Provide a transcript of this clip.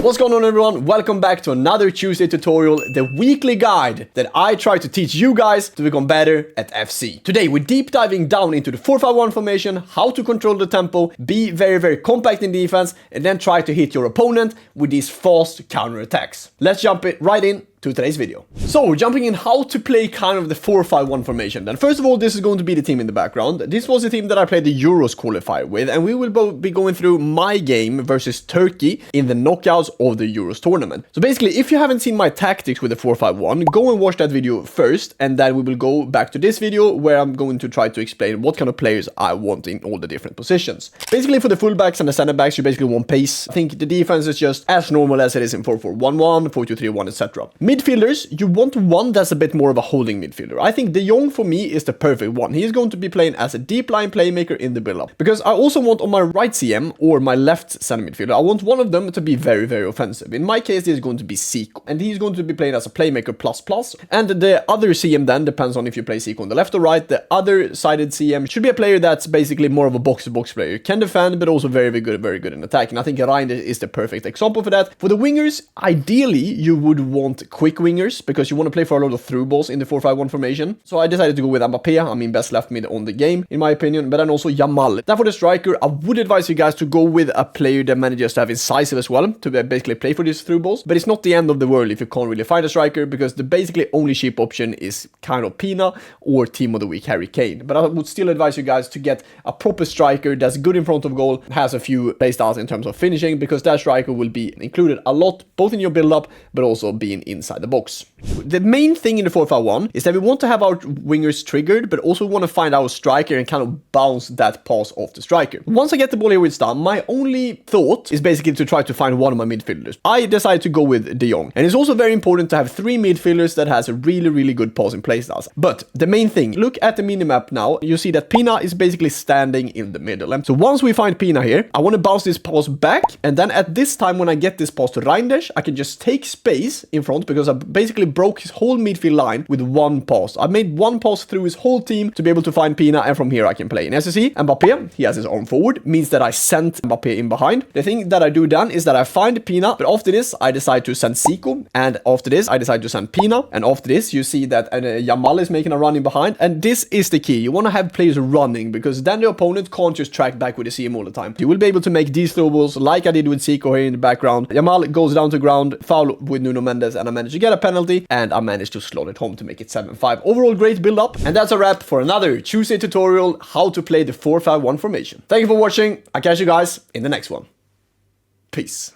What's going on, everyone? Welcome back to another Tuesday tutorial, the weekly guide that I try to teach you guys to become better at FC. Today we're deep diving down into the 4-5-1 formation, how to control the tempo, be very compact in defense, and then try to hit your opponent with these fast counter attacks. Let's jump right in to today's video. So, jumping in how to play kind of the 4-5-1 formation. Then first of all, this is going to be the team in the background. This was the team that I played the Euros qualifier with, and we will be going through my game versus Turkey in the knockouts of the Euros tournament. So basically, if you haven't seen my tactics with the 4-5-1, go and watch that video first, and then we will go back to this video where I'm going to try to explain what kind of players I want in all the different positions. Basically, for the fullbacks and the center backs, you basically want pace. I think the defense is just as normal as it is in 4-4-1-1, 4-2-3-1, etc. Midfielders, you want one that's a bit more of a holding midfielder. I think De Jong for me is the perfect one. He is going to be playing as a deep line playmaker in the build-up. Because I also want on my right CM or my left center midfielder, I want one of them to be very offensive. In my case, this is going to be Zico, and he's going to be playing as a playmaker plus. And the other CM then depends on if you play Zico on the left or right. The other sided CM should be a player that's basically more of a box-to-box player. Can defend, but also very good in attack. And I think Reinders is the perfect example for that. For the wingers, ideally, you would want quick wingers because you want to play for a lot of through balls in the 4-5-1 formation. So I decided to go with Mbappé. I mean, best left mid on the game, in my opinion, but then also Yamal. Then for the striker, I would advise you guys to go with a player that manages to have incisive as well, to basically play for these through balls. But it's not the end of the world if you can't really find a striker, because the basically only cheap option is kind of Pina or Team of the Week Harry Kane. But I would still advise you guys to get a proper striker that's good in front of goal, has a few playstyles in terms of finishing, because that striker will be included a lot, both in your build-up, but also being inside the box. The main thing in the 4-5-1 is that we want to have our wingers triggered, but also want to find our striker and kind of bounce that pass off the striker. Once I get the ball here with Stam, my only thought is basically to try to find one of my midfielders. I decided to go with De Jong. And it's also very important to have three midfielders that has a really good passing playstyles. But the main thing, look at the minimap now, you see that Pina is basically standing in the middle. And so once we find Pina here, I want to bounce this pass back, and then at this time when I get this pass to Reinders, I can just take space in front because I basically broke his whole midfield line with one pass. I made one pass through his whole team to be able to find Pina, and from here I can play. And as you see, Mbappé, he has his arm forward, means that I sent Mbappé in behind. The thing that I do then is that I find Pina, but after this I decide to send Zico, and after this I decide to send Pina, and after this you see that Yamal is making a run in behind, and this is the key. You want to have players running, because then the opponent can't just track back with the CM all the time. You will be able to make these throw balls like I did with Zico here in the background. Yamal goes down to ground, foul with Nuno Mendes, and I managed to get a penalty, and I managed to slot it home to make it 7-5. Overall, great build up, and that's a wrap for another Tuesday tutorial, how to play the 4-5-1 formation. Thank you for watching. I'll catch you guys in the next one. Peace.